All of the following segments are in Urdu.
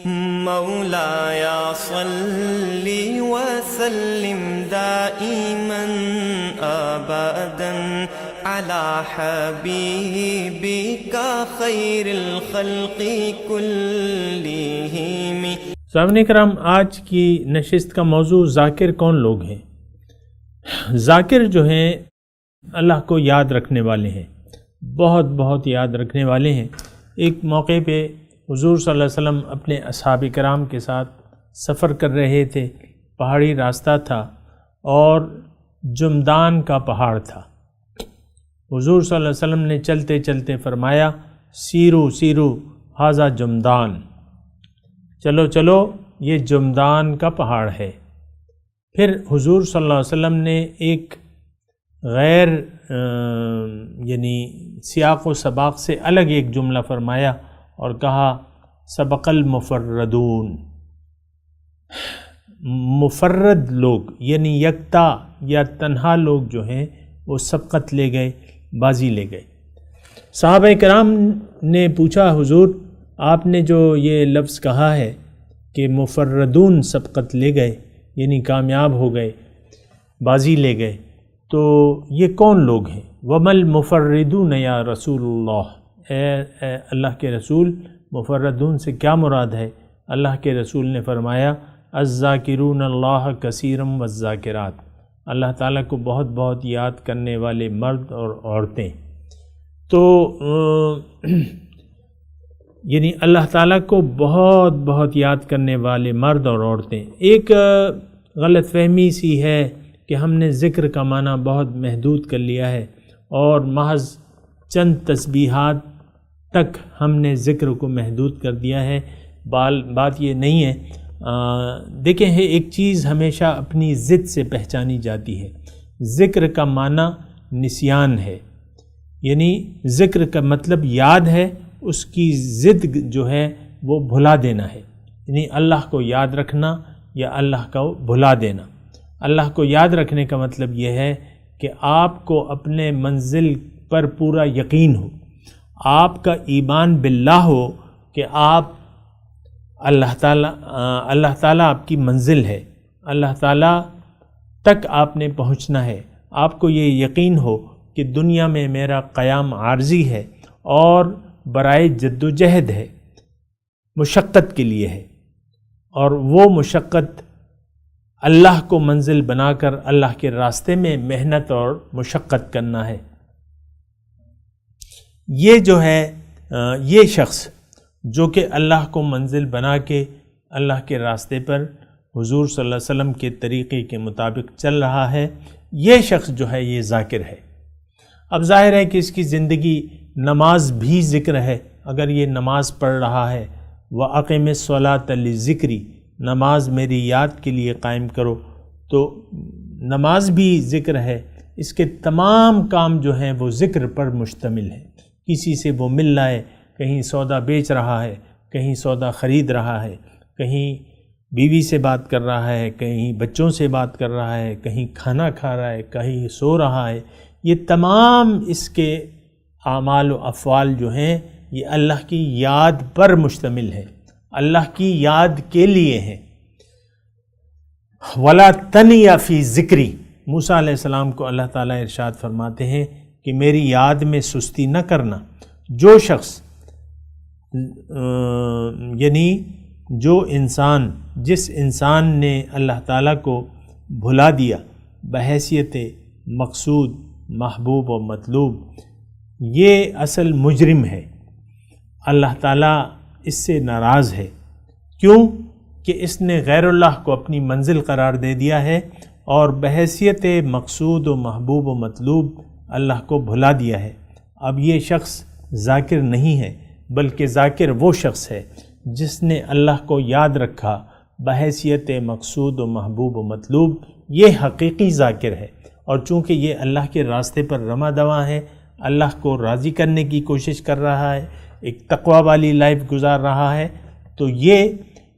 مولاي صل وسلم دائما ابدا على حبيبك خير الخلق كلهم۔ سامعین کرام، آج کی نشست کا موضوع ذاکر کون لوگ ہیں۔ ذاکر جو ہیں اللہ کو یاد رکھنے والے ہیں، بہت بہت یاد رکھنے والے ہیں۔ ایک موقع پہ حضور صلی اللہ علیہ وسلم اپنے اصحاب کرام کے ساتھ سفر کر رہے تھے، پہاڑی راستہ تھا اور جمدان کا پہاڑ تھا۔ حضور صلی اللہ علیہ وسلم نے چلتے چلتے فرمایا، سیرو سیرو ھذا جمدان، چلو چلو یہ جمدان کا پہاڑ ہے۔ پھر حضور صلی اللہ علیہ وسلم نے ایک غیر یعنی سیاق و سباق سے الگ ایک جملہ فرمایا اور کہا، سبق المفردون، مفرد لوگ یعنی یکتا یا تنہا لوگ جو ہیں وہ سبقت لے گئے، بازی لے گئے۔ صحابہ کرام نے پوچھا، حضور آپ نے جو یہ لفظ کہا ہے کہ مفردون سبقت لے گئے یعنی کامیاب ہو گئے، بازی لے گئے، تو یہ کون لوگ ہیں؟ وَمَا الْمُفَرِّدُونَ یا رسول اللہ، اے اللہ کے رسول مفردون سے کیا مراد ہے؟ اللہ کے رسول نے فرمایا، الذاکرون اللہ کثیرا والذاکرات، اللہ تعالیٰ کو بہت بہت یاد کرنے والے مرد اور عورتیں۔ تو یعنی اللہ تعالیٰ کو بہت بہت یاد کرنے والے مرد اور عورتیں۔ ایک غلط فہمی سی ہے کہ ہم نے ذکر کا معنی بہت محدود کر لیا ہے اور محض چند تسبیحات تک ہم نے ذکر کو محدود کر دیا ہے۔ بات یہ نہیں ہے۔ دیکھیں، ایک چیز ہمیشہ اپنی ضد سے پہچانی جاتی ہے۔ ذکر کا معنی نسیان ہے، یعنی ذکر کا مطلب یاد ہے، اس کی ضد جو ہے وہ بھلا دینا ہے، یعنی اللہ کو یاد رکھنا یا اللہ کو بھلا دینا۔ اللہ کو یاد رکھنے کا مطلب یہ ہے کہ آپ کو اپنے منزل پر پورا یقین ہو، آپ کا ایمان باللہ ہو کہ آپ اللہ تعالیٰ آپ کی منزل ہے، اللہ تعالیٰ تک آپ نے پہنچنا ہے۔ آپ کو یہ یقین ہو کہ دنیا میں میرا قیام عارضی ہے اور برائے جد و جہد ہے، مشقت کے لیے ہے، اور وہ مشقت اللہ کو منزل بنا کر اللہ کے راستے میں محنت اور مشقت کرنا ہے۔ یہ جو ہے یہ شخص جو کہ اللہ کو منزل بنا کے اللہ کے راستے پر حضور صلی اللہ علیہ وسلم کے طریقے کے مطابق چل رہا ہے، یہ شخص جو ہے یہ ذاکر ہے۔ اب ظاہر ہے کہ اس کی زندگی نماز بھی ذکر ہے۔ اگر یہ نماز پڑھ رہا ہے، وَأَقِمِ الصَّلَاةَ لِذِكْرِي، نماز میری یاد کے لیے قائم کرو، تو نماز بھی ذکر ہے۔ اس کے تمام کام جو ہیں وہ ذکر پر مشتمل ہیں۔ کسی سے وہ مل رہا ہے، کہیں سودا بیچ رہا ہے، کہیں سودا خرید رہا ہے، کہیں بیوی سے بات کر رہا ہے، کہیں بچوں سے بات کر رہا ہے، کہیں کھانا کھا رہا ہے، کہیں سو رہا ہے۔ یہ تمام اس کے اعمال و افعال جو ہیں یہ اللہ کی یاد پر مشتمل ہے، اللہ کی یاد کے لیے ہیں۔ وَلَا تَنِيَ فِي ذِكْرِي، موسیٰ علیہ السلام کو اللہ تعالیٰ ارشاد فرماتے ہیں کہ میری یاد میں سستی نہ کرنا۔ جو شخص یعنی جس انسان نے اللہ تعالیٰ کو بھلا دیا بحیثیت مقصود، محبوب و مطلوب، یہ اصل مجرم ہے۔ اللہ تعالیٰ اس سے ناراض ہے۔ کیوں؟ کہ اس نے غیر اللہ کو اپنی منزل قرار دے دیا ہے اور بحیثیت مقصود و محبوب و مطلوب اللہ کو بھلا دیا ہے۔ اب یہ شخص ذاکر نہیں ہے، بلکہ ذاکر وہ شخص ہے جس نے اللہ کو یاد رکھا بحیثیت مقصود و محبوب و مطلوب، یہ حقیقی ذاکر ہے۔ اور چونکہ یہ اللہ کے راستے پر رواں دواں ہے، اللہ کو راضی کرنے کی کوشش کر رہا ہے، ایک تقوی والی لائف گزار رہا ہے، تو یہ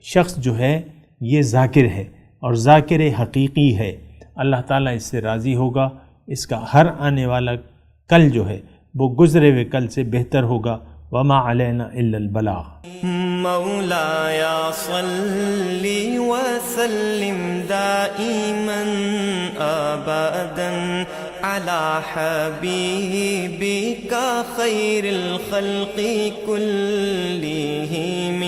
شخص جو ہے یہ ذاکر ہے اور ذاکر حقیقی ہے۔ اللہ تعالیٰ اس سے راضی ہوگا، اس کا ہر آنے والا کل جو ہے وہ گزرے ہوئے کل سے بہتر ہوگا۔ وما علینا الا البلاغ۔ مولاي صل وسلم دائما أبدا على حبيبك خير الخلق كلهم